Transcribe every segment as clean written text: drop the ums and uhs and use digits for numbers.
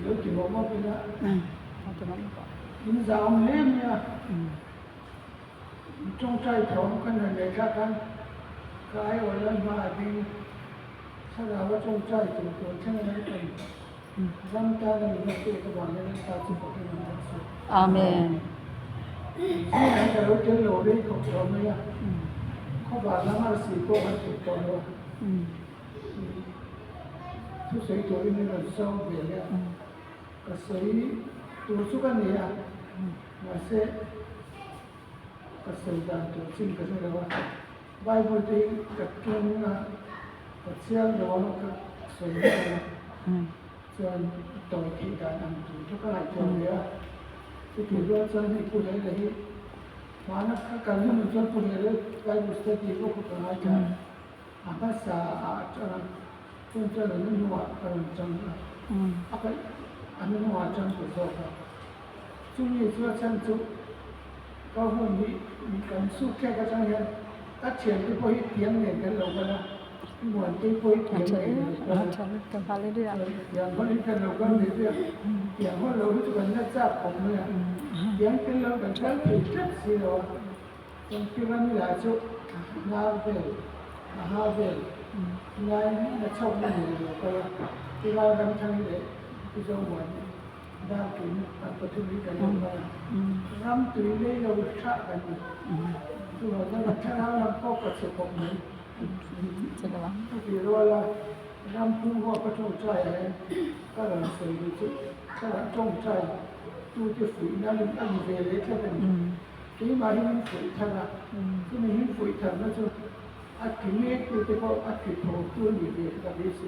有几毛毛病了。好几毛毛吧。你咋我们呢？种菜头跟人家看，还有人买的，他让我种菜头，现在没种。咱家里面这个往那个大子不给人家说。阿门。现在在楼顶楼里头做没呀？เขาบอกแล้วมัน4ตัวมัน10ตัวเลยทุกสิ่งตัวนี้มันซ่อมเปลี่ยนเนี่ยก็สิ่งตัวสุกันเนี่ยมาเสร็จก็สิ่งต่างตัวสิ่งก็เนี่ยว่าไบเบิลที่กับเกี่ยวนะก็เชื่อเราก็สิ่งนี้ส่วนตัวที่การนำตัวทุกอะไรตัวเนี่ยที่ถือว่าจะให้ผู้ใดเลยमानव का कर्म मुझे पुण्य काय पुस्तक येतो कुठला आभासा आचरण तुमच्या नवीन वाचन आपण अनुभव वाचन करतो तुम्ही वाचन तो काहून मी कंसू क्या का चांगला अच्छे ते कोई तियंग ने कर लोगला मन ते कोई तियंग ने अच्छा तो खाली देอย่างคนที่เราก็มีเรื่องอย่างว่าเรารู้สึกว่าน่าจะผมเนี่ยอย่างที่เราแบบนั้นคิดสิเราต้องคิดว่ามีหลายชุดงานเวลหาเวลงานน่าชอบมันเลยก็ที่เราทำทั้งนี้ที่เราหวังได้กินอันปัจจุบันกันมาทำตัวนี้เราชักกันตัวเราต้องชักเราก็กระสุนผมนี้这个吧比如说让通过不种菜呢个人水的个人种菜都就肥那里那里为了这个起码你们肥它了你们肥它那就啊今年就这个啊去投资里面的那些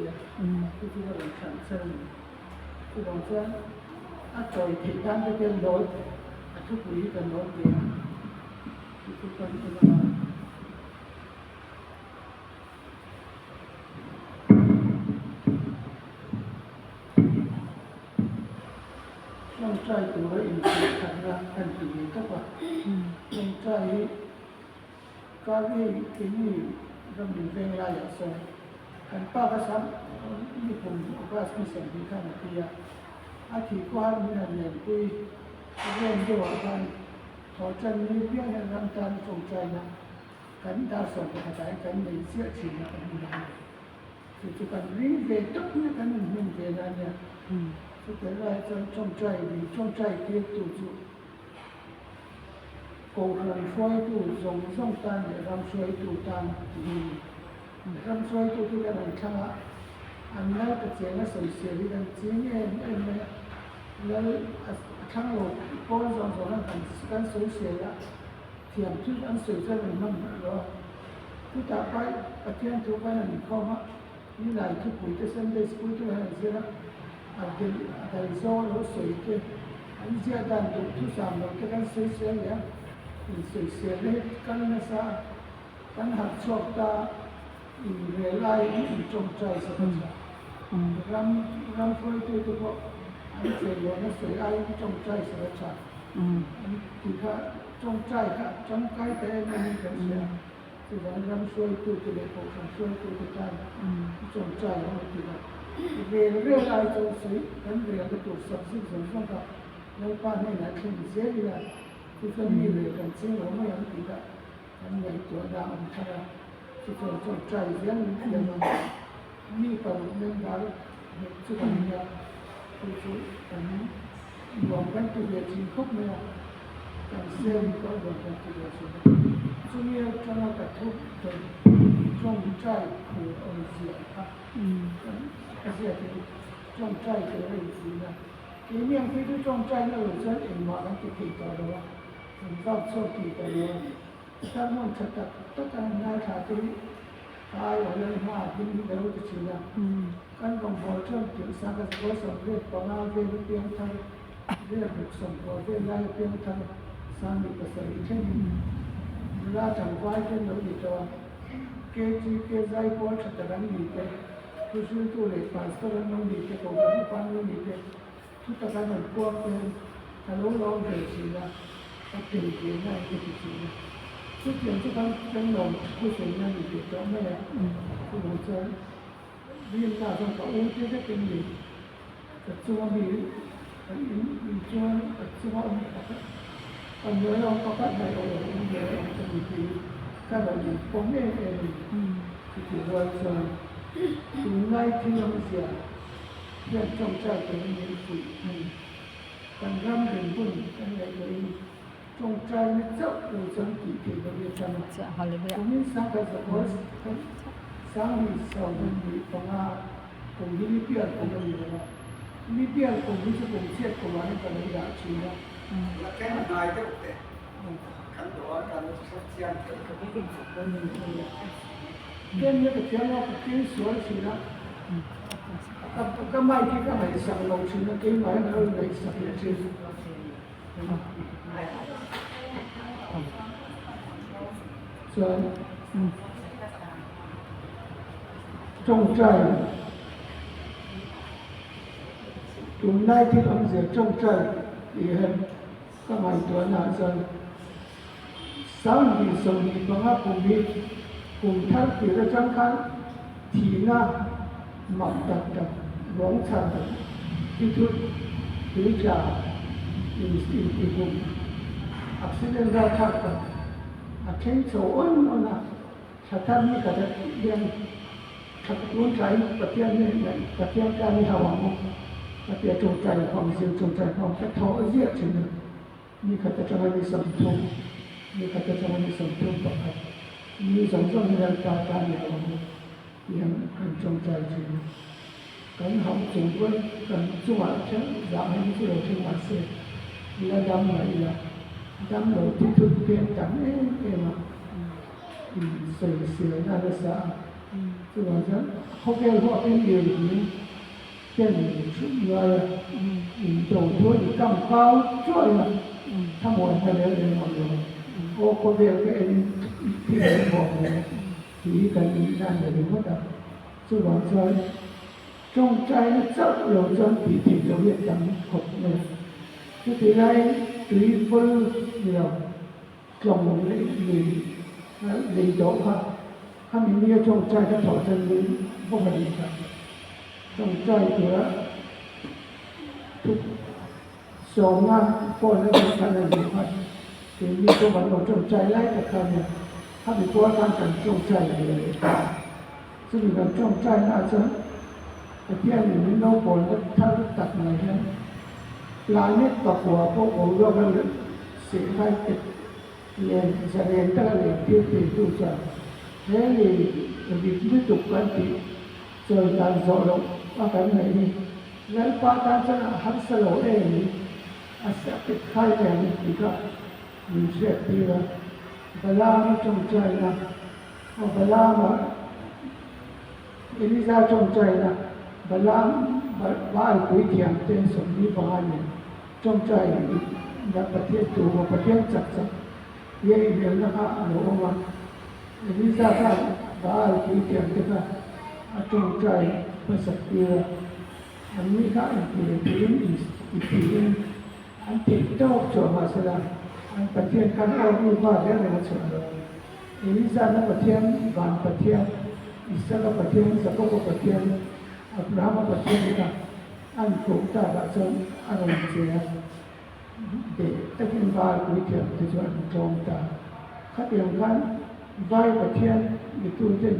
就是那种产生这种说啊在提单这边楼啊就不一个楼点就是跟这个ต้องใจตัวเองทำงานกันทีนี้ก็ว่าต้องใจการที่นี่เราดูเวลาอย่างสองกันป้าก็ซ้ำนี่ผมก็มีเสียงที่ข้างที่อาทิตย์กว่ามีอะไรคุยเรื่องด้วยกันขอจันนี้เพียงให้รำการสนใจนะกันดาส่งกระจายกันในเสียชีวิตกันได้คือการรีเวทุกเนี่ยกันมันเวลาเนี่ยทุกเวลาจะจ้องใจดีจ้องใจเกี่ยวกับตัวกูรันช่วยตัวส่งตาเนี่ยรำช่วยตัวตามดีรำช่วยตัวที่กันข้างอันนั้นก็เจ้าน่ะส่งเสียดีกันจริงเนี่ยแล้วข้างโลกก็ส่งนั้นกันส่งเสียละเทียมทุกอันสื่อจะเป็นมันหรอทุกต่อไปประเทศทุกไปนั่นเข้ามานี่หลายทุกปุ๋ยจะเส้นได้ปุ๋ยทุกอย่างเสียละแต่โซ่รถสวยเกินอันเจ้าดันทุกสามเราแค่กันเสียเนี่ยเสียเลยกันนะซะกันหักชอบตาเวลาจงใจสักรำช่วยตัวตัวอันเสียอยู่นะเสียไอ้จงใจสักชาอันที่เขาจงใจค่ะจงใจแต่ไม่มีกันเสียที่ว่ารำช่วยตัวตัวเด็กของช่วยตัวตัวใจจงใจของที่ว่าเรื่องอะไรตัวสิกันเรื่องตัวสับสนสงกับแล้วป้าไม่ไหนคือเสียดีละที่จะมีเรื่องกันจริงหรือไม่อย่างที่ละมันใหญ่ตัวดาวมันขนาดที่จะจงใจเรื่องนี้มันมีประโยชน์ในการสุขภาพคืออันนี้รวมกันตัวเดียวจริงครบเลยการเสียก็รวมกันตัวเดียวจริงช่วงนี้จะมากระทบจนจงใจคือเอาเสียครับเสียที่จงใจคือเอาเสียที่เรื่องที่จงใจเราจะเองมาตั้งแต่ปีต่อเลยว่าผมชอบชอบปีต่อเลยถ้ามันจะตัดต้องการงานขาดที่ตายอะไรมาที่นี่เราจะชิลกันของบอลชอบถึงสังกัดบอลสำเร็จประมาณเดือนเพียงทั้งเรื่องบุกส่งบอลเรื่องไล่เพียงทั้งสร้างมีภาษาอีกเช่นเวลาจังหวะที่เราดีตัวเกจิเกใจบอลชัดกันดีเตะทุกสิ่งตัวเล็กปัสสาวะน้องดีเตะของเราปันน้องดีเตะทุกการมันกว้างเป็นถ้าเราลองเดินสินะก็เปลี่ยนเปลี่ยนได้ก็จริงๆทุกอย่างที่ทำเป็นหลงผู้เสียงนั่นดีตัวแม่ผู้หลงเจอเรียนการทำกับอุ้งที่ได้เป็นดี ก็ตัวมีตัวตัวอันนี้เราก็ได้เอาเยอะจะมีที่ก็แบบผมเองที่ว่าจะถึงในที่เราเสียเรื่องจงใจเป็นอย่างนี้การร่ำเรียนบุญกันอะไรเลยจงใจไม่เจ้าเราจะกี่ทีเราเรียนกัน จะฮาเลลูยา ผมนี่สังกัดสมุทรสามีสองคนตรงนั้นผมที่นี่เปียกผมก็อยู่แล้วนี่เปียกผมที่จะผมเช็ดผมว่าให้กันเลยอยากชิมนะ แค่นายก็แต่ขั้นตอนการสักเสียงก็ไม่เป็นสุดเลย เรื่องนี้ก็เที่ยวเราก็กินสวยชิมนะก็ไม่ที่ก็ไม่สั่งลงชิมนะกินไว้แล้วเลยสั่งชิมส่วนจงใจตรงไหนที่ผมเสียจงใจอีกก็ไม่ตัวน่าจะสามีสามีบางคนมีผมท่านที่จะจังคันทีน่ามักตัดร้องชันที่ทุกหรือจะอินบุญอักษรราชากันอาเช่นโซนนะถ้าท่านมีกระดับเรียนถ้ารู้ใจประเทศนี้ประเทศการนี้หาวังประเทศจงใจความเสียจงใจความแค่ท้อเยี่ยชินนี่เขาจะให้มีสัมพันธ์นี่เขาจะให้มีสัมพันธ์ต่อไปมีสัมพันธ์ในการอย่างอย่างการจงใจจริงการทำจริงด้วยการจังหวะเช่นอยากให้มีสิ่งที่มาเสียและดำไหลละดำหลงที่ทุกเพียงกันเองเสียน่าจะสะจังหวะนั้นเขาแค่ว่าเป็นเดียวนี้เป็นชุดว่าโดดด้วยกำเขาช่วยนะถ้าหมดไปแล้วเองหมดเลยโอ้คนเดียวก็เองที่เห็นบอกเลยที่กันนั่นเลยว่าแต่จังหวะนั้นจงใจเจ้าเราจนปีติเราเรียกจังหกเลยที่ที่ไรตีฟื้นเดียวจงเลยเลยโดดค่ะถ้ามีเมียจงใจจะถอดใจเลยพวกมันดีครับจงใจเถื่อทุกสองงานก่อนแล้วเป็นการเรียนพันถึงมีตัวมันเราจงใจไล่กับเขาเนี่ยถ้ามีตัวการกันจงใจเลยซึ่งมีการจงใจน่าจะแต่เพียงอย่างนี้น้องบอลแล้วถ้าตัดหน่อยนะลายนี้ต่อหัวพวกผมก็เลยเสียให้ติดเรียนจะเรียนตั้งแต่เรียนที่ดูจากแล้วเรียนดีที่ถูกกันที่เจอการสอนว่ากันไหนนี่แล้วป้าการจะหัดสโลเองนี่อาจจะติดค่ายแรงนี่ก็มีเสียดีละเวลาไม่จงใจนะเวลามาอินิซาจงใจนะเวลาบ้านคุยเถียงเป็นสมนิบาลเนี่ยจงใจในประเทศตัวประเทศจัดจัดเยี่ยมเลยนะครับหนูว่าอินิซาท่านบ้านคุยเถียงกันนะจงใจเป็นสักเดียวอันนี้ก็อีกทีอันติดโต๊ะจอมาสละอันประเทศกันเอาอยู่บ้านแล้วในวันศุกร์อินิซาในประเทศบ้านประเทศอิสราเอลประเทศสกปรกประเทศอับราฮัมประเทศนี่นะอันถูกตาละจนอันนั้นเสียเด็กแต่เป็นบ้านคุยเถียงที่จะจงตาข้าเดียวกันบ้านประเทศมีตัวเด่น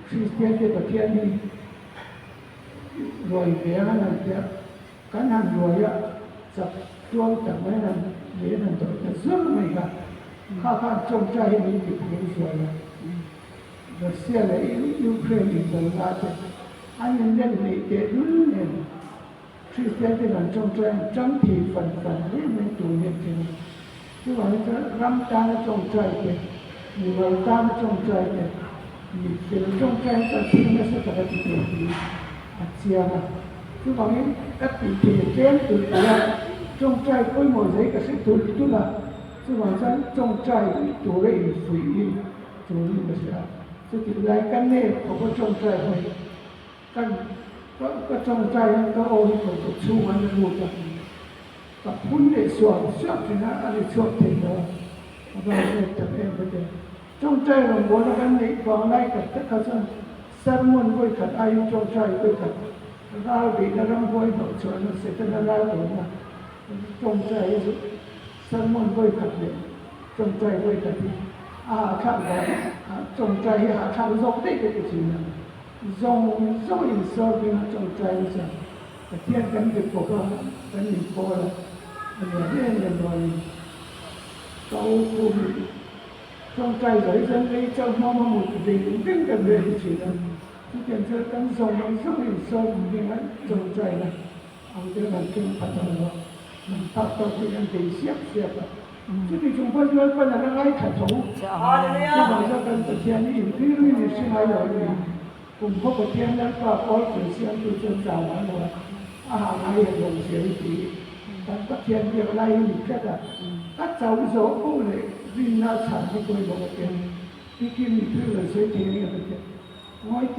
คริสเตียนที่ประเทศนี้รวยเบียนั่นเดียวการหันรวยอะจับจ้วงแต่ไม่นั้นเบียนั่นตัวจะซึ่งไม่กันข้าข้าจงใจมีติดเงินสวยรัสเซียและยูเครนอีกต่างหากอันนี้เนี่ยมีเกิดรุ่นเนี่ยคริสเตียนที่มันจงใจจังที่ฝันนี่มันตัวเนี่ยจริงที่ว่าจะรำตาจงใจเป็นมีวันตาจงใจเป็นมีเป็นจงใจจะทิ้งไม่ใช่แต่ที่เป็นอาเซียนที่ว่านี้ก็ติดที่เจนตัวจงใจคุยหมดเลยก็ใช่ตัวละที่ว่าจะจงใจตัวเองฝืนตัวนี้ไม่ใช่สติไหลกันเนี่ยผมก็จงใจไปกันก็จงใจก็โอ้ยผมก็ชูมันรู้จักกับพุ่นในส่วนชอบที่นั่นอะไรชอบที่นั่นเราเนี่ยจะเป็นไปได้จงใจเราบอกแล้วกันในฟังได้กับแต่เขาจะสร้างมันไว้ขัดอายุจงใจไว้ขัด เราดีแล้วเราบ่อยชวนเสร็จแล้วเรามาจงใจสมมุติบ่อยขัดเลยจงใจบ่อยขัดข้างว่าจงใจหาทางยกได้ก็จริงนะจงอินสอบเป็นจงใจซะแต่เทียนกันจะบอกว่าเป็นอีกพอละอันนี้เรื่องบ่อยเขาคุมจงใจเลยฉันได้เจ้ามาหมดดีดึงกันเลยจริงนะที่เป็นเจ้ากันจงอินสอบเป็นจงใจนะเอาเรื่องนั้นขึ้นพัฒนามันตัดต่อไปยังดีเสียบ这里中国人本来爱看头，这好像跟昨天你对你是还有的，我们昨天那个包子先就早完了，还有东西的，但昨天就来你这个，早走过来，你那产的归我的，毕竟你对了谁听的的，我的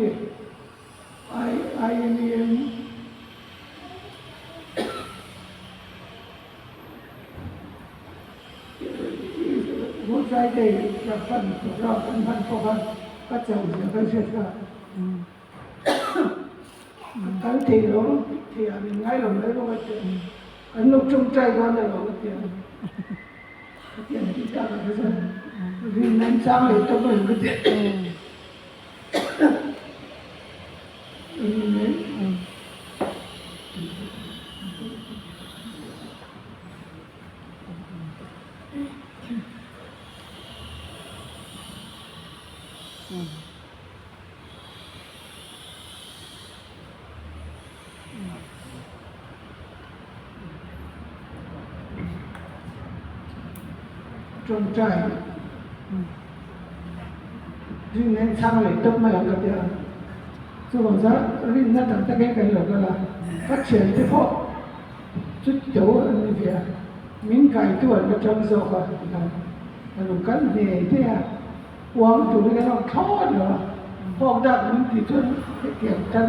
，I mean。หัวใจได้รับฟังรอบพันพอก็จะเสียไปเสียก็การที่เราที่อะไรง่ายลงเลยก็ว่าจะอันนู้นจงใจก่อนเลยเราก็จะที่ตาก็จะเรียนนั้นสร้างเลยต้องเป็นก็จะจงใจรินนั้นช่างเลยต้องมาอย่างเดียวส่วนซะรินนั้นต่างแต่กันหลอกกันละก็เฉียนที่พ่อจุดเดียวอันนี้เดียวมิ้นไก่ตัวก็จงโซ่กันมันรู้กันเนี่ยที่วางจุดนี้ก็ต้องทอดเหรอพวกดักมันติดจนเกี่ยวกัน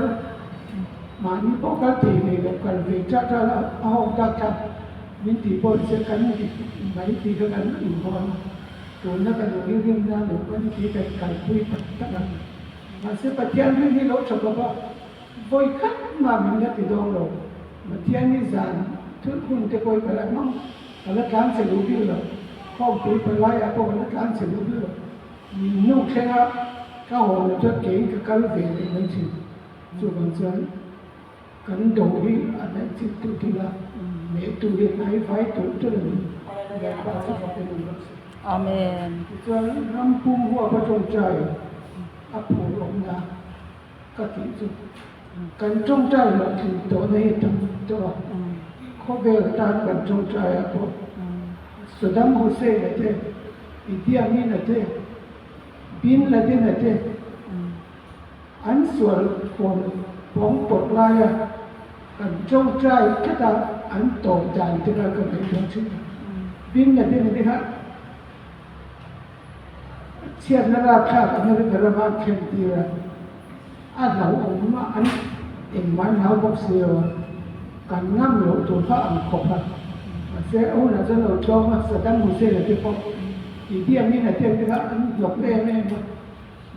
มานี่พวกกันตีนี่กันเวชจ้าแล้วเอาดักกันมิติบนเสียกันไม่ตีกันอีกคนตัวนักการเมืองนั่นหรือว่าที่เป็นการคุยกันมาเสียประเทศนี้เราชอบว่าบ่อยครั้งมามีนักติดองเราประเทศนี้จานทุกคนจะคุยกันมั้งแล้วการเสด็จพี่เราข้อคุยไปไล่อะพวกแล้วการเสด็จพี่เรามีนุ่งแค่ข้าวเราจะเก่งกับการเวรนั่นสิส่วนส่วนกันโดยอันนั้นที่ตุที่ละเมื่อตุเรียนไหนไฟตุตุเลยแบบว่าจะเป็นอย่างนั้นอาเมนส่วนน้ำพุ่งหัวพระจงใจอภุลงนะก็ที่สุดกันจงใจเราถึงตัวนี้ทั้งตัวข้อเวลตานกันจงใจอะพวกสุดำฮุเซนเต้อิเดียมีนเต้บินละเต้นเต้อันส่วนคนของปลดลายกันจงใจแค่แต่อันโตใจที่เราก็ไม่ต้องชื่อบินละเต้นนี่ฮะเชียร์นราชาอันนี้เป็นระบาดเข็มตีระอันเราองค์มาอันเอ็มวันเราบอกเสียวการง่ำหลงตัวพระอังคบเสียเอาหน้าจะเราจองมาแสดงมุเซ่เลยที่พบอีเดียมีหน้าเทียมที่ว่าอันหลบเล่แม่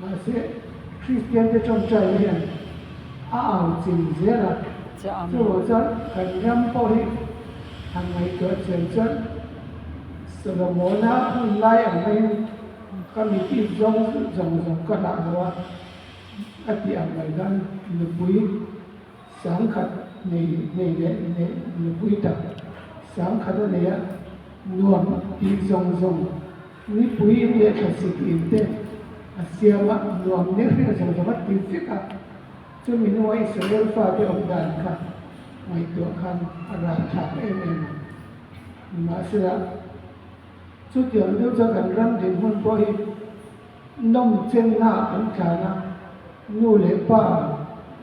มาเสียคริสเตียนจะจงใจเนี่ยอ้าวจริงเสียละส่วนจะการง่ำพอดีทำไมเกิดเสียงจะสมมตินะคุณไล่อะไรก็มีที่จงก็หลักว่าอธิอะไรกันหรือปุ้ยสังขัดในปุ้ยตักสังขัดเนี่ยนวมที่จงนี่ปุ้ยเนี่ยขัดสิทธิ์เต้เสียว่านวมเนี่ยที่จงว่าติดสิกะจะมีหน่วยเสรีฟ้าที่องค์การค่ะไม่ตัวคันราชาเองมาเสียสุดยอดเดี๋ยวจะกันรังถึงมันพอให้น้องเจนหน้าอันขานะนู่นเลยป้า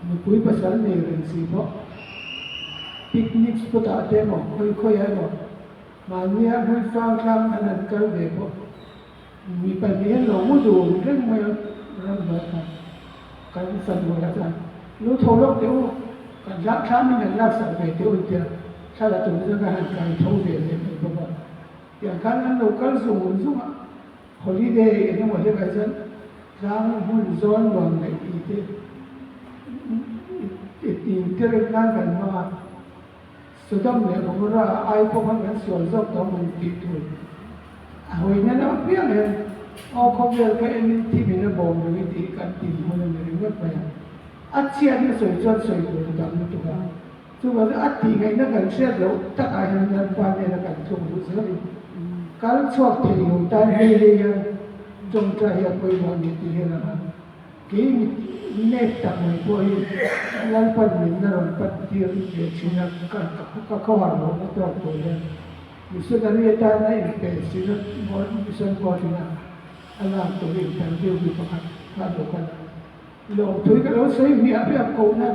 มีคุยภาษาเหนือเรื่องสิเพราะปิกนิกสปอตอาเดมค่อยๆให้หมดมาเนี่ยไม่ฟังคำอันนั้นก็เดี๋ยวมีปัญหาหลงดูเรื่องไม่รับแบบการสั่งเวลาจันรู้โทรลบเดี๋ยวการรักษาไม่เหมือนรักษาไปเดี๋ยวเดียวถ้าเราตัวจะการการโทรเดี๋ยวเนี่ยก็ว่าอย่างนั้นเราก็ส่งฮอลิเดย์เนี่ยว่าจะไปจันร้านหุ่นซ้อนวันไหนอี internet kan ma sudam le gora ai po kan sol zok to mun ti tu a hoi na na pia le o ko le ka en ti bi na bom ni ti kan ti mun ne ri wa pa a chia ni soi chot soi tu da mu tu ka tu ba a ti ngai na kan se lo ta ai na pa ne na kan tu bu se ri kal chok ti lu ta he le ya jong tra ya koi ma ni ti he na ki net ta mai ko hi lan pa ni na ron pa ti ri ye china ka wa lo na to to le ni se da ni ta na i pe si na mo ni sen ko ti na ala to ri ta ti bi pa ka do ka lo tu ka lo sai mi a ya ko na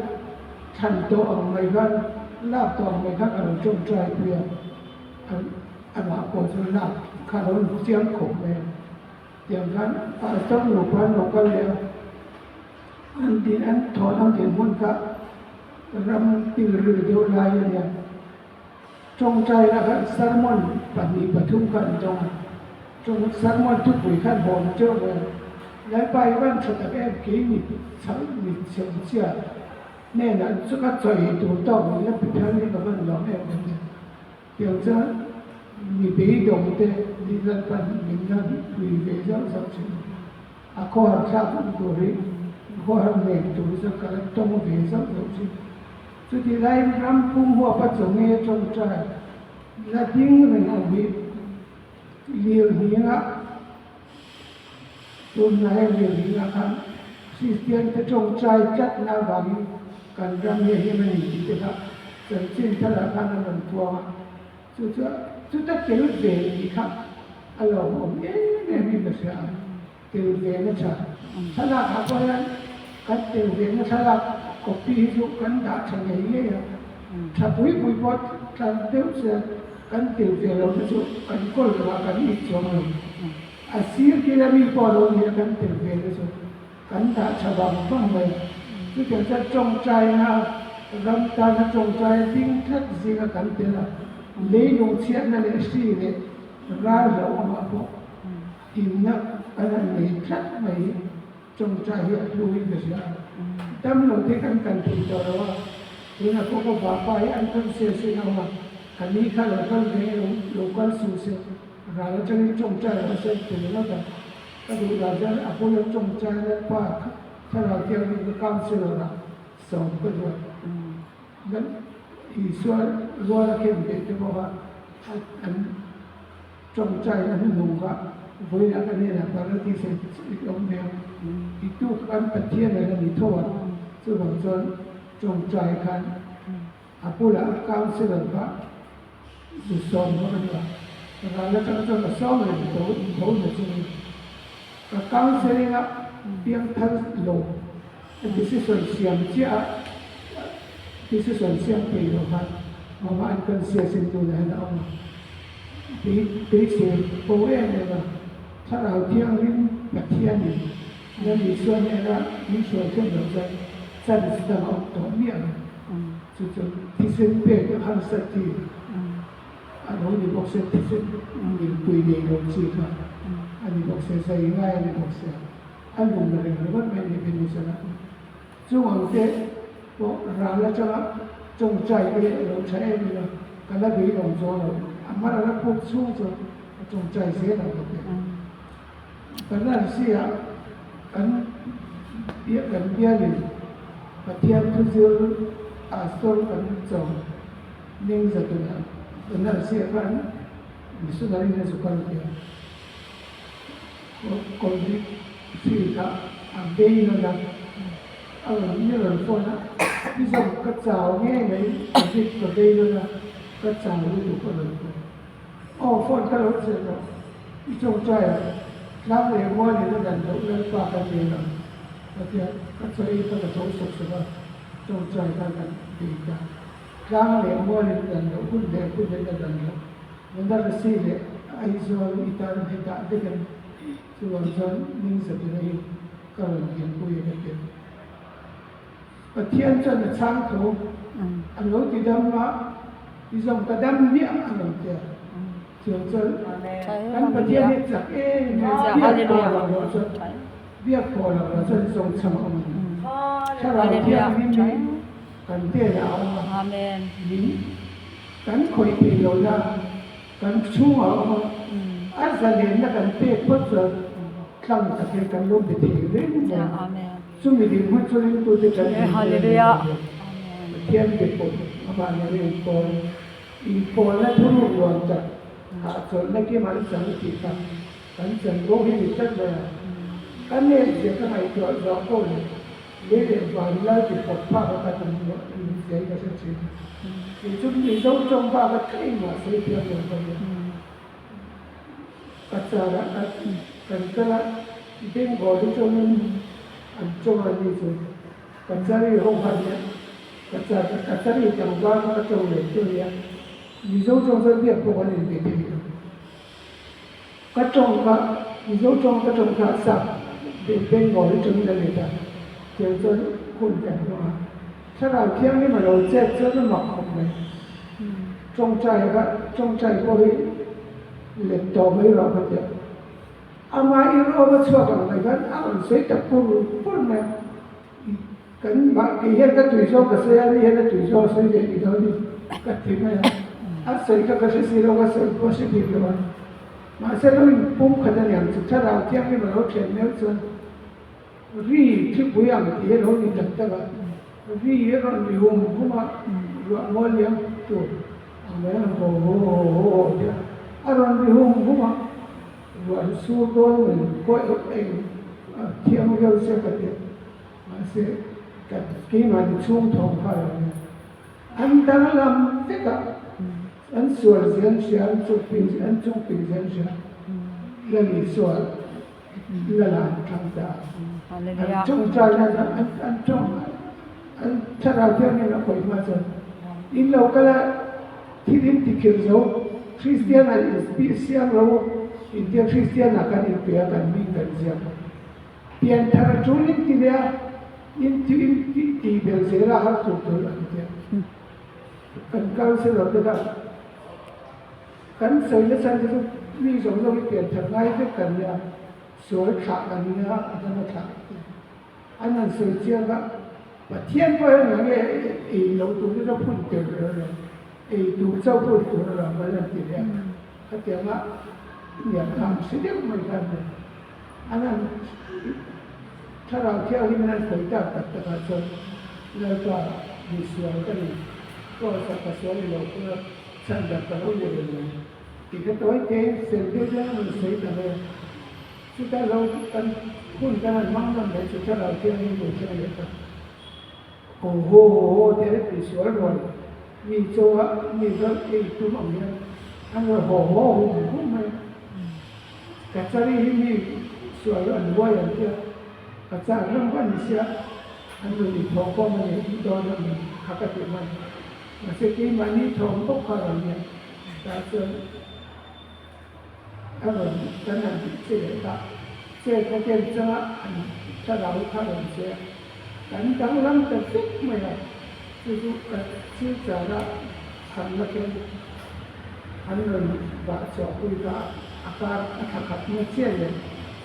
than to ang mai ga la to ang mai ga ka ron jong tra pi ya an ma ko so na ka ron jiang ko me yang kan pa sa lo pa lo ka leอันดีอันถอนเอาเดียนมุ่นกะรำติวรือเดียวลายเนี่ยจงใจนะครับสารมอนปฏิปทุมกันจงสารมอนทุกปุ๋ยขั้นบนเจ้าเลยและไปวันสุดท้ายกี่มีฉันมีเสียงเสียแน่นอนสุขใจตัวต้องและเป็นทางนี้ก็มันหลอกแอบเนี่ยเดี๋ยวจะมีปีดงเตดิฉันเป็นมินนันมีเวจาสักสิ่งอาคอร์ชาบุกุริko ham ne tu sa ka to mo ve sa so chi tu ti lai ram pum ho pa chong nge chong cha la ding ne na bi liu ni nga tu na he liu ni nga kan si tian te chong chai chat na ba ni kan ram ye he me ni ti ta chen chin ta la kan na man tua tu ta ke lu ve ni kha alo mo ne mi ba sa ke lu ve na chaถ้าเราหาว่ากันเตียวเวียนถ้าเราก็ปียุกันด่าเฉยๆเนี่ยถ้าปุยบดกันเตียวเสียกันเตียวเวียนเราจะจุกันก้นเรากันอีกช่วงหนึ่งอาศัยที่เรามีพอเราเนี่ยกันเตียวเวียนเราจุกันด่าฉบับบ้างเลยที่จะจงใจนะรำตาจงใจดิ้งทัดสิงกันเตียวเลยลงเชียนนั่นเองสิเนี่ยร้านเราออกมาบอกอินนักอันนั้นเลยทัดไม่จงใจให้รู้วิธีการตั้มลงที่กันติดต่อว่าที่นักก็บาปไปอันกันเสียสิ่งว่าคันนี้ข้าเราต้องเรียนรู้กันสู่เสียเราจะมีจงใจเราเสียถึงแล้วแต่ก็ดูเราจะอาศัยจงใจและป้าถ้าเราเที่ยวมีการเสียเราส่งไปด้วยนั้นอีส่วนรัวละเข้มเด็ดจะบอกว่าอันจงใจนั้นหนุ่มก็boleh nak ni lah berarti saya orang itu kan petian dan ditolak sebab jong caikan apalah kaunsil apa susah mana kalau kalau susah ni tahu macam kaunsil ni yang terus low itu siam cia itu siam perlu kan mama akan siasin tu dah ada orang di boleh ni lahถ้าเราเที่ยวนี่แบบเที่ยวนี่แล้วมีส่วนนี้นะมีส่วนเช่นเราจะสั่นสดเอาตัวเมียจุดที่เส้นเป๊ะก็หันสักทีอันนี้บอกเส้นที่เส้นมีปุยเดียวจีค่ะอันนี้บอกเส้นใส่ง่ายอันนี้บอกเส้นอันนู้นอะไรก็ไม่ได้เป็นนิสัยช่วงที่บอกเราแล้วจะจงใจไปเราใช้เองนะการละบีลงโซ่เราอามาเราพูดสู้จงใจเสียเราเลยkarena sia kan dia ni patian tuzul asal kan jom ning zatuna karena sia kan misudari ne sukan dia kondik sika abei na ni ran fona bisa kacau nge ngai kondik abei na kacau itu kan oh fon kalau sia jong caiนักเรียนว่าเนี่ยนั่นเราเรียนปากกันเองนะแล้วที่ก็ใช้ตั้งแต่ทุ่งสุขสบายจงใจกันดีกันนักเรียนว่าเนี่ยนั่นเราคุณเด็กนั่นเรานั่นเราสิ่งเนี่ยไอ้ส่วนอิตาลีให้ได้เด็กส่วนส่วนนิ่งสติเลยก็เรียนคุยกันเองประเทศจนช่างถูกอันนู้นที่ดำมาที่ส่งกระดำเนี่ยอันนั้นเจ้าเชื่อใจกันประเทศนี้จากเองเรียกพอเราจะส่งสมองถ้าเราเที่ยวนี้ กันเตี้ยเอา อาเมน หินกันคอยตีโลนะกันชั่วเอาอันเสด็จนะกันเตี้ยพุทธครั้งตะเกียกันลงไปทีเรื่อง อาเมน ซึ่งมีดีมันช่วยตัวเด็กกัน ฮาเลลูยา เทียนเก็บปนมาบ้านเรียนปนอีปนและทุกรวมจากหาส่วนในที่มันสังเกตกันสังโลหิตจัดเลยกันเนี่ยเสียก็ให้ตัวเราก็เลยเรื่องวันแล้วที่ปกป้องกันทั้งหมดเสียก็เสียที่จุดนี้ต้องจงป้องกันใครมาเสียเพียงคนเดียวกัจจาระกันก็ละเด้งบอดี้จงอันจงอันนี้สุดกัจจารีโรงพยาบาลกัจจารีจังหวัดก็จงเลยตัวเนี้ยมีจงเสียเพียงคนเดียวก็จงว่ามีจงก็จงกระสับเด้งบอดี้จงเลยได้เจ้าจะคุณแก่ตัวถ้าเราเที่ยงนี่มันเราเจ็บจะหมักของเลยจงใจก็จงใจก็ให้เล็กโตไม่รอกันเดียวอามาอีโรมาช่วยกันเลยกันเอาเสียจากปุ่นเนี่ยกันมาที่เห็นก็ตุยโซ่ก็เสียนี่เห็นก็ตุยโซ่เสียอีกแล้วนี่ก็ที่ไม่อันเสียก็เสียเราก็เสียก็เสียดีเลยมาเสียเราปุ่มขนาดอย่างสุดถ้าเราเที่ยงนี่มันเราเขียนเนี่ยส่วนรีที่ปุยอย่างที่เรานี่จังแต่ว่ารีเราอยู่ห้องผมว่าเราเลี้ยงตัวแม่โอ้โหเนี่ยเราอยู่ห้องผมว่าวันสู้โดนเหมือนก็เองเที่ยงเราเสียกันเดียวมาเสียกันกี่มันช่วงทองฟ้าเนี่ยอันดังลำเด็กอันส่วนเสียงเสียงจุดปีอันจุดปีเสียงเสียงแล้วมีส่วนละลานทางดาว ฮาเลลูยา จงใจนะอันจงอันถ้าเราเที่ยวนี่เราคอยมาจนอินเราก็ละที่ดินที่เกี่ยวกับคริสเตียนอะไรปีเสียงเราอินเดียคริสเตียนอาการอินเดียกันมีกันเสียงเปลี่ยนทางจุลินที่เดียอินที่เบลเซราหาสุดตัวอันเดียกันก้าวเสียเราได้กันเสียแล้วฉันจะมีสองเราเปลี่ยนทางง่ายด้วยกันเนี่ยสวยขากันเนี่ยอาจจะมาขาอันนั้นสวยเชียวก็ว่าเทียนก็อย่างเงี้ยเราตัวนี้เราพูดเกิดเลยตัวเจ้าพูดตัวเราไม่ได้ทีเดียวเขาเกี่ยวกับอย่างทำสิ่งเดียวไม่กันเลยอันนั้นถ้าเราเที่ยวที่มันเคยจับตัดตะชนแล้วก็มีสวยก็ดีก็สักสวยเราก็ฉันจับตะลุยเลยที่ก็ตัวเองเสร็จเดี๋ยวมันสวยแต่เลยสุดท้ายเรากันคุณกันมั่งนั่นเลยสุดท้ายเราเที่ยวนี่ดูเที่ยวเลยครับโอ้โหเดี๋ยวไปสวยเลยมีโจ้มีรถมีตุ้มอะไรอันนั้นโอ้โหไม่กัจจารีมีสวยอันว่าอย่างเดียวกัจจารีวันนี้เสียอันนี้ทองก็มันอีกตัวนึงหักติมันมาเสกีมันนี่ทองก็ขนาดนี้แต่ส่วนอันนั้นเสียก็เสียก็เป็นจะถ้าเราถ้าเราเสียกันตั้งลำแต่ฟิกไม่ได้คือชื่อจะละอันละเป็นอันนั้นบาดเจ็บคุยกับอาการขัดเมื่อเชี่ยเลย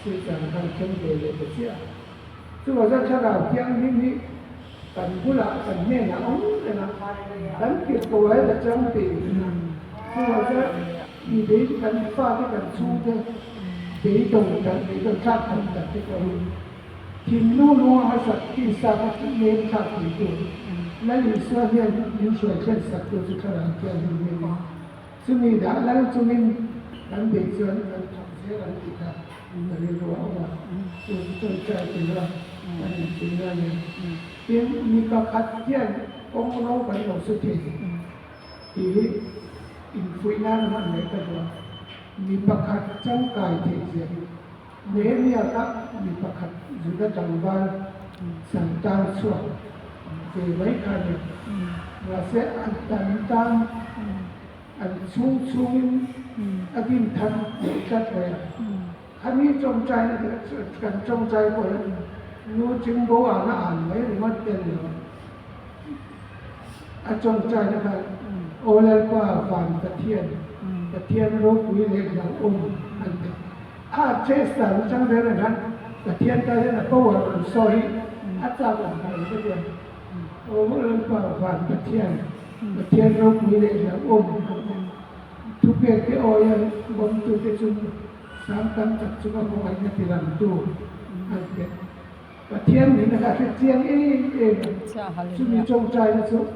ชื่อจะทำเข้มเดือดเลยเชี่ยซึ่งว่าถ้าเราเที่ยงนี้กันผู้หลักกันแม่หนาวเลยนะกันเก็บตัวไว้แต่จำปีซึ่งว่าจะมีเด็กกันฟ้าที่กันชูเด็กเด็กตรงกันเด็กตรงชาติกันแต่ที่เราทีมนู้นมาสักที่สามที่เลี้ยงชาติตัวนั่นคือส่วนที่ยิ่งช่วยเช่นสักตัวที่ขนาดที่เราเลี้ยงซึ่งมีด่านแล้วซึ่งมีการเด็กส่วนการทำเสียการติดต่อเราเรียกว่าตัวใจเป็นเราอันนี้เป็นเรื่องนี้เพียงมีการขัดแย้งของเราไปเราสุดที่อินฟุยนั่นมันไม่เป็นว่ามีประคัดจังกายที่เสียเมื่อมีอาการมีประคัดอยู่ในจังหวะสังตาสวดที่ไว้กันว่าเสียอันต่างอันสูงอันยิ่งทันจัดเลยอันนี้จงใจกันจงใจหมดรู้จึงบอกอ่านไว้หรือว่าเต็มเลยอันจงใจนะครับโอเลกว่าฟันตะเทียนรู้คุยเล็กอย่างอันนี้เชสตันจังเดินนั้นตะเทียนก็ได้นะตัวซอยอาจารย์อะไรก็เดียว โอ้เรื่องป่าผ่านประเทศเรามีเลยนะโอ้ทุกเรื่องที่โอ้ยบนตัวที่จุดสามตั้งจัดจุดก็ไว้ในที่ลำตัวอันเป็นประเทศนี้นะครับที่เที่ยงเองชุดมีจงใจนะชุด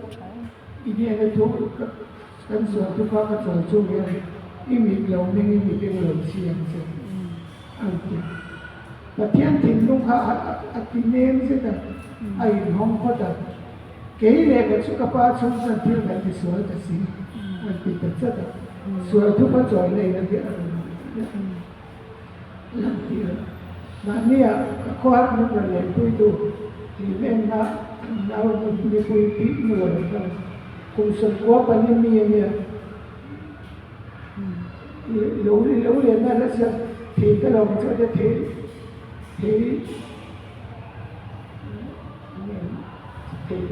อีเนี่ยในทุกกันส่วนทุกภาคส่วนช่วงนี้อีมีเราไม่มีเป็นเหล่าเชียงเช่นอันเป็นประเทศถิ่นลุงเขาอัติเนมใช่ไหมไอ้ห้องเขาจะเกี่ยเล็กสุขภาพชุ่มชื่นที่แบบที่สวยแต่สิอันเป็นแต่เจ้าสวยทุกคนสวยเลยนะเดี๋ยวนั่นที่นั่นเนี่ยข้อหนึ่งเลยคุยดูที่เล่นนะเราไม่คุยติดหน่วยกันคงสมควรปนิมีเนี่ยรู้เรียนนั่นแล้วจะทีก็ลองจะที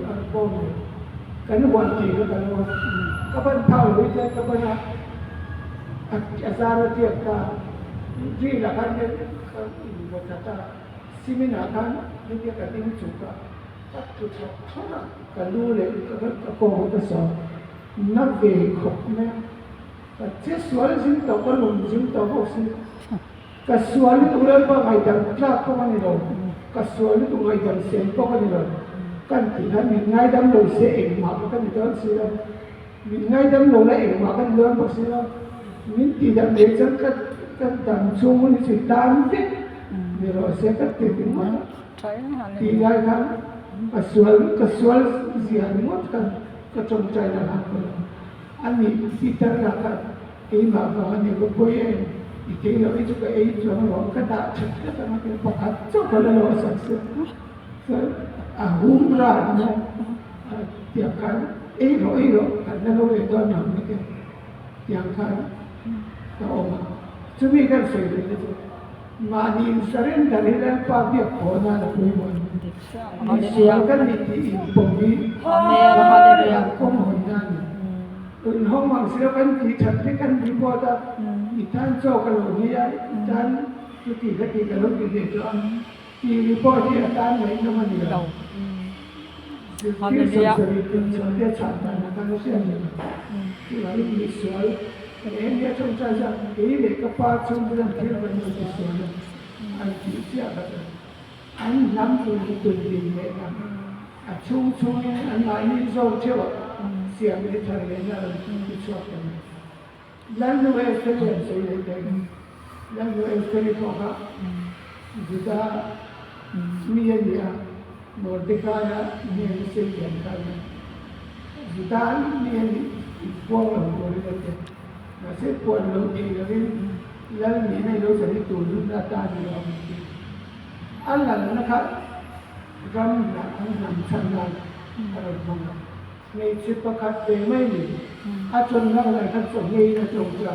อันโป้งกันวันทีก็กันวันก็เป็นเท่าหรือจะก็เป็นอาจารย์เทียบกันที่หลักการเนี่ยก็วัฒนธรรมสิ่งนี้นะกันนี่เกี่ยวกับที่มันจุกกันก็จุดเท่านั้นก็รู้เลยก็โกงก็สอนนักเวกขบแม่ก็เจ้าสวนสิ่งต่อก็ลงสิ่งต่อก็สิ่งก็สวนที่ตัวเราไม่ได้ทราบก็ไม่รู้ก็สวนที่ตัวเราไม่ได้เสียก็ไม่รู้กันที่ท่านมีง่ายดำเราเสียเองมาก็ไม่ได้เสียมีง่ายดำเราเองมาก็เรื่องก็เสียมีที่ดำเลี้ยงกันดำช่วงนี้สิตามที่มีเราเสียกันที่ถึงมาที่ง่ายกันก็สวนเสียหมดกันก็จงใจนะครับอันนี้ที่ตระหนักที่มาฟังเนี่ยก็ป่วยอีกทีเราอีกก็อีกเราลองกระดาษเช็ดกันมาเป็นปากจบแล้วเราสักเสียหุ่นร้านเนี่ยเกี่ยวกันเราอันนั้นเราเลยตอนนั้นเนี่ยเกี่ยวกันก็ออกมาจะมีการเสด็จมาดีสรินทร์เรื่องภาพเกี่ยวกับนั้นเราคุยกันมีเสียงกันนิดอีกปุ่มนี้ก็มองนั่นห้องมังสวิรัติที่ฉันที่กันดีกว่าแต่อีท่านโจกันหลงนี่อีท่านจุดที่กันหลงที่เดียวที่รีพอร์ตที่อาจารย์ไหนก็มันเดียวที่สมศรีเป็นสมเด็จฉันนะครับก็เช่นนี้ที่เรามีสวยแต่เอ็นเนี่ยชมใจจะเอ๋เด็กก็ป้าชมเรื่องที่เรามีสวยอันที่เจ้าก็อันน้ำตุนดินเนี่ยนะชุ่มอันไหนนี่โซ่เชื่อเสียงในทะเลนั่นที่ชอบกันแล้วดูเอสเตอร์สวยเลยแล้วดูเอสเตอร์พอครับจุดามีอะไรโนดิกายมีอะไรเสียงกันจุดามีอะไรพวกเราบริเวณนั้นนะเสียพวกเราเองแล้วมีในโลกสมัยตัวรุ่นตาดีเราอันนั้นนะครับรำนะอันนั้นฉันนั้นอะไรบางอย่างในชีวิตประคับเองไม่มีอาจารย์นักอะไรท่านส่งให้นะจงใจ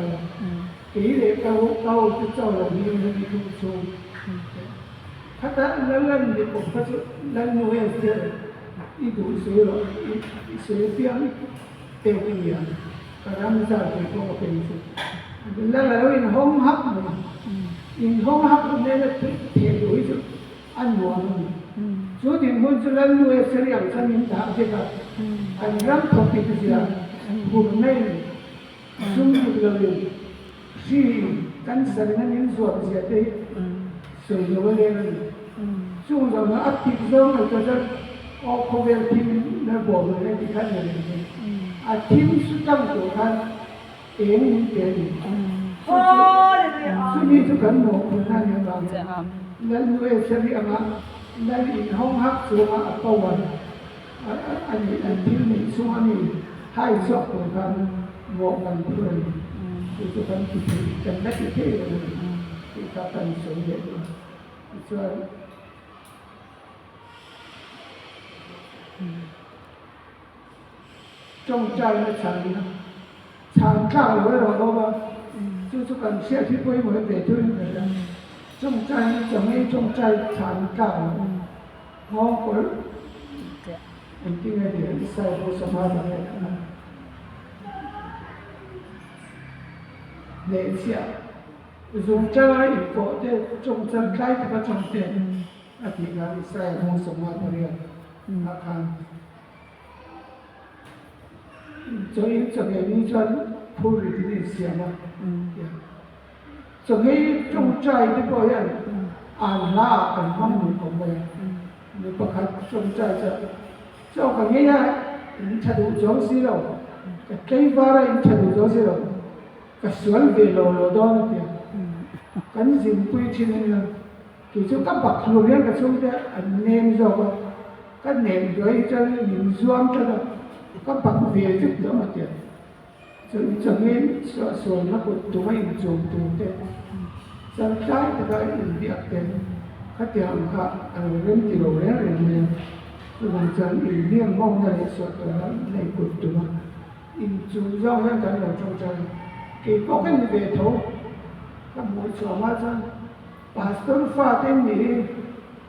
ที่เด็กเขาที่เจ้าเรามีมันมีทุกช่วงถ้าแต่เรื่องนี้ผมก็จะเรื่องนู้นเสียอีดูเสียหรอเสียเพียงเต็มที่อย่างการทำจากที่เขาเป็นสุดแล้วเราอินห้องฮับเนี่ยเทียบดูอีกอันหัวมันจุดที่มันจะเรื่องนู้นเสียอย่างฉันยิ่งด่าเจ้าอันนั้นทำที่เสียบุญไม่สุ่มเลยที่กันสารนั้นยิ่งสวดเสียได้ส่วนเราเรียนช่วงเราอัดติดเราก็จะออกข้อเรียนที่ในบ่อเลยที่ขั้นเลยอัดทิ้งสุดตั้งตัวกันเองเดียวซึ่งมีทุกคนมองคนนั้นอย่างไรแล้วด้วยเสรีอ่ะแล้วอีกห้องฮักสูงอ่ะตัววันอันนี้ที่นี่สูงอันนี้ให้ชอบตัวกันมองกันเพื่อนทุกคนที่กันได้ที่เท่เลยที่เขาตั้งสมเด็จส่วนจงใจนะฉันข้าวเลยเราบอกว่าทุกคนเชื่อที่พูดเหมือนเด็กทุกคนเลยจงใจจะไม่จงใจฉันข้าวมองคนเป็นที่ไงเดี๋ยวใส่โบสถ์มาเนี่ยเนี่ยเสียจงใจก็จะจงใจใครก็จงใจอธิการใส่โบสถ์มาเนี่ยอาคาร cho in cho nghe ni cho phu ri ni sia ma cho nghe trong trai đi bo yan an la kan ham ni ko me ni pa khat trong trai cho ka nghe ya in cha du jo si lo ka kai ba ra in cha du jo si lo ka sual ve lo do na ti kan jin pui chin ni ki chu ka bak lu rian ka chu de an nem zo ba ka nem doi cha ni zuam cha da ka bak ve chu do ma ti cho nghe so na ko tu mai jom tu de san tai ta in bi ak ten ka ti ang ka an ren ti lo re ne Tuhan Tuhan ini yang mau dari suatu này của tụi nó in chú do cái cái đầu trong trời cái có cái gì về thấu các mỗi chỗ mà sao pastor pha tên gì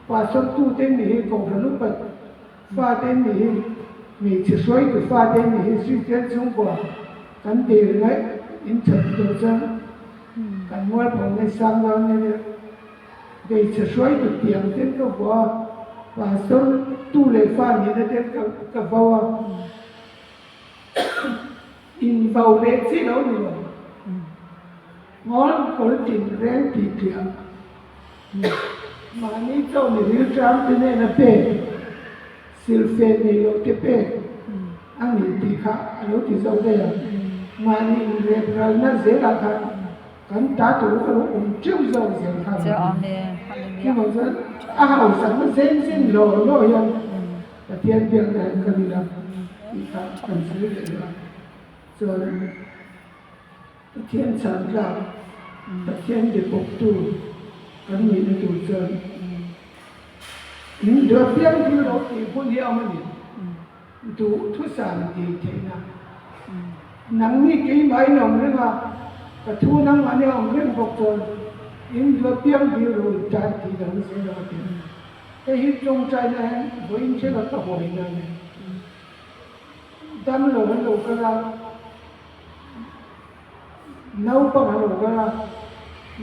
pastor tu tên gì còn phải lúc bật pha tên gì mình chỉ xoay cái pha tên gì suy tiến xuống qua cái tiền đấy in chật đồ chân cái mua bằng cái sang đó này để chỉ xoay cái tiền tên đó qua pastor tu le fa ni na ten ka vawa in vau le chi lo ni lo ngon ko tin ren ti tia ma ni to ni ri tram te ne na pe sil fe ni lo te pe ang ni ti kha lo ti zo de ma ni re ra na ze la kha kan ta tu ko chung zo ze kha Amen. nhưng mà Hallelujah. rất hào sẵn nó xin lỗi lỗi không và thiên tiên này cần làm thì ta cần xử lý được rồi thiên sản ra và thiên để bộc tu cần nhìn được chủ trương những đứa tiên thì nó thì không hiểu mà nhìn tu thuốc sản thì thế nào nắng như cái máy nồng nữa mà và thu nắng mà nếu ông lên bộc tu in lo piang di ro cha ti dang se lo ti e hi trong trai na bo in che la ta bo ni na dam lo ka la nau pa lo ka la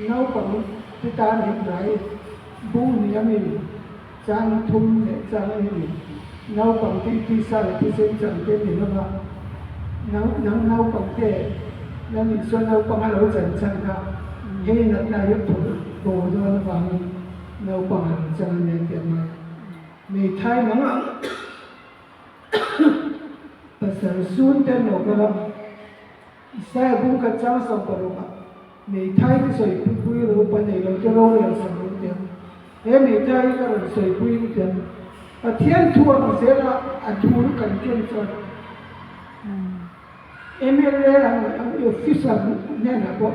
nau pa ti ta ni rai bu ni ya mi chang thum ne chang ni nau pa ti sa la ti sen chang te ni na nau pa te na ni so nau pa ma lo chan chan ka hey na yep to do na ba no pa chan ne te ma ni thai ma ta sa sun te no ka la sa bu ka chang sa pa ro ba ni thai ki soi pu ro pa nei lo te ro le sa ro te he ni thai ka ro soi pu te a thian thu ma se la a thu kan ken cha MLA ang official ne na bo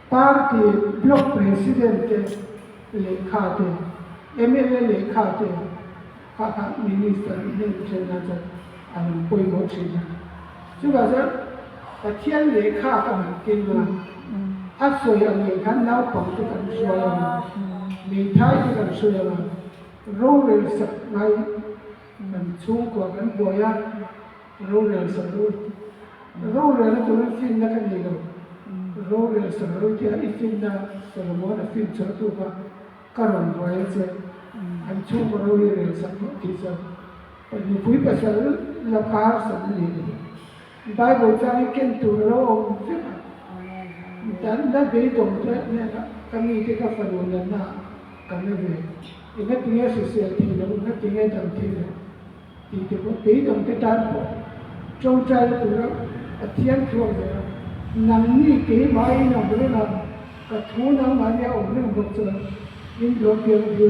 party block president lekha te MLA lekha te ka minister ne chena cha an poi mo china chu ba sa ta thian lekha ka man kin ma a so ya ne kan nau pang tu kan so ya ni thai tu kan so ya ro le sa nai kan chung ko kan bo ya ro le sa ro le na tu fin na kan ni lo role sa rotia ifinda sa mona fin cha tu ka karon roe che an chu ro le sa ti sa ni pui pa sa la par sa ni bible cha ni ken tu ro dan da be dong tra ne ka mi te ka fa ro na ka ne be ina tinga society lo na tinga dam ti ti te ko be dong te tan po chong cha tu ro athian thu de nang ni ke mai na bole na ka thu nang ma ya om ne bok cha in lo piang di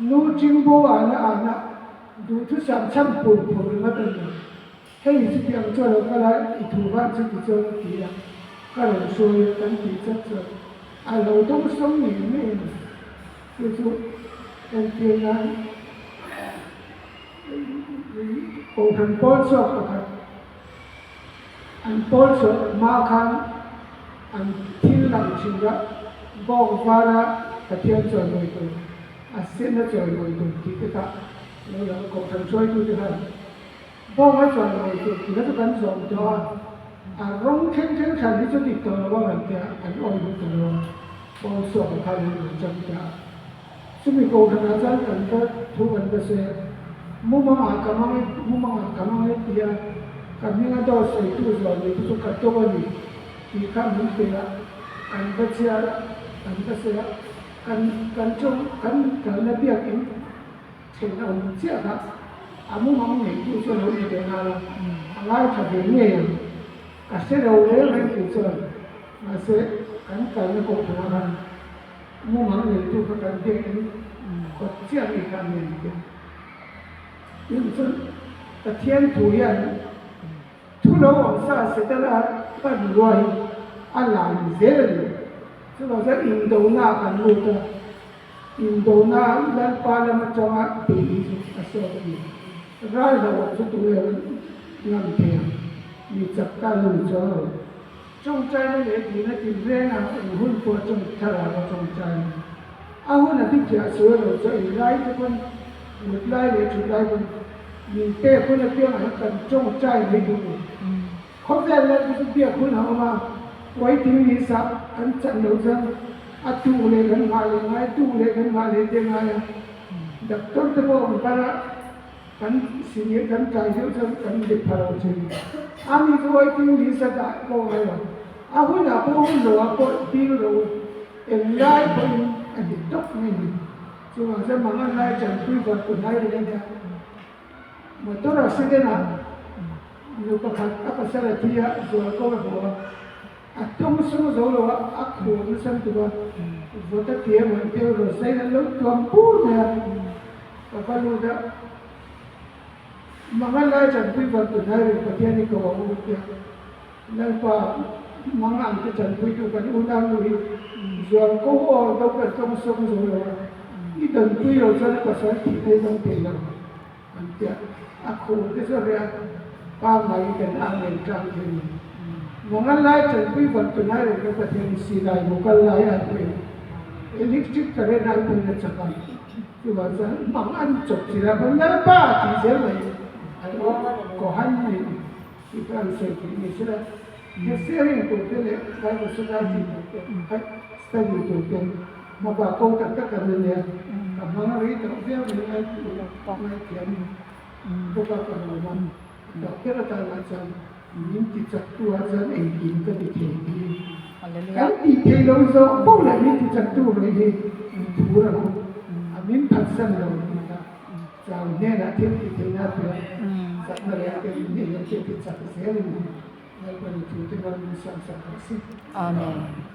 no ching bo ana du thu sam cham pu na ta hei si piang cha lo ka la I thu ba chi ti cha ti ya ka lo so kan ti cha cha a lo dong song ni ne chu kan ti na ko han po so ka an polso ma khan an thil lang chinga bog fara kathian choi loi tu a sen na choi loi tu ti ta lo la ko than choi tu ti ha bog ma choi loi tu ti na kan zom to a rong chen chen khan ni chu ti to lo wa ta an oi lu tu lo polso ka khan ni cham ta sumi ko than a chan kan ta thu kan ta se mu ma ka ma ti ya kami ada itu soal itu kata wali kita mungkin kan baca kan baca kan karena dia ini senang siapa amu mau itu soal itu dengan Allah kadangnya kasih orang itu soal masih kan karena kebenaran amu mau itu kan dia ini kau siapa kami ini itu ketian tuyanทุโลกซาเสตลาปันรวยอัลลาฮิเซลซึ่งเราจะอินโดนากันรู้ตัวอินโดนาลันปาลมาจังหวัดปีอาศัยรายเราสุดตัวงานเทียมมีจักรการรู้จักจงใจนั่นเองที่นั่นที่เรื่องอะไรหุ่นตัวจงทลายจงใจเอาหุ่นที่จะสวยเราจะอินไล่ทุกคนหมดไล่เลยจุดไล่คนมีเต้คนละเพียงให้กันจงใจให้ดูเขาแต่ละที่เพียงคนหามาไว้ที่มีสับอันจันเราจะอัดตู้เลยกันมาเลยไงตู้เลยกันมาเลยเต็มเลยดักต้นตะโกนกันละกันสิ่งนี้กันใจเยอะจนกันเด็กพาเราจริงอันนี้ก็ไว้ที่มีสับก็ไงล่ะอาหุ่นอ่ะพวกหุ่นเราพวกตีเราเอ็นไล่พวกอันนี้ตกไม่ดีส่วนจะมันไล่จันทร์คุยกับคนไล่เลยเนี่ยMotor sedena lupa apa salah dia jual kau bawa atau musuh jual aku musuh tu bawa buat dia mungkin saya lalu tuampun ya kalau dah mengalai jantung bantu dari bagian ini kau bawa dia lalu mengang ke jantung itu kan undang lui jual kau atau kerja musuh jual itu tu yang saya pasal kita yang pelan nanti aku kesulitan pamai dan angin kangkiri. Mengalai jantung bantu dari bagian silai mengalai aku elektrik kerana aku nak cakap. Cuma saya mengancuk silai mengapa tidak lagi. Kohan ini ikan sekali sudah. Sering tu dia kalau sudah itu studi tu dia maka kau katakan dia kamu itu dia mengenai kian bukan kerana kira macam minti satu aja engin ke dikiri. Kan dikiri lozo boleh minti satu lagi kurang. Amin pasang loh kita. Jauh ni nak dikiri nak dia. Sebenarnya ini yang kita cakap sekali. Lalu itu dengan misal sekali. Amin.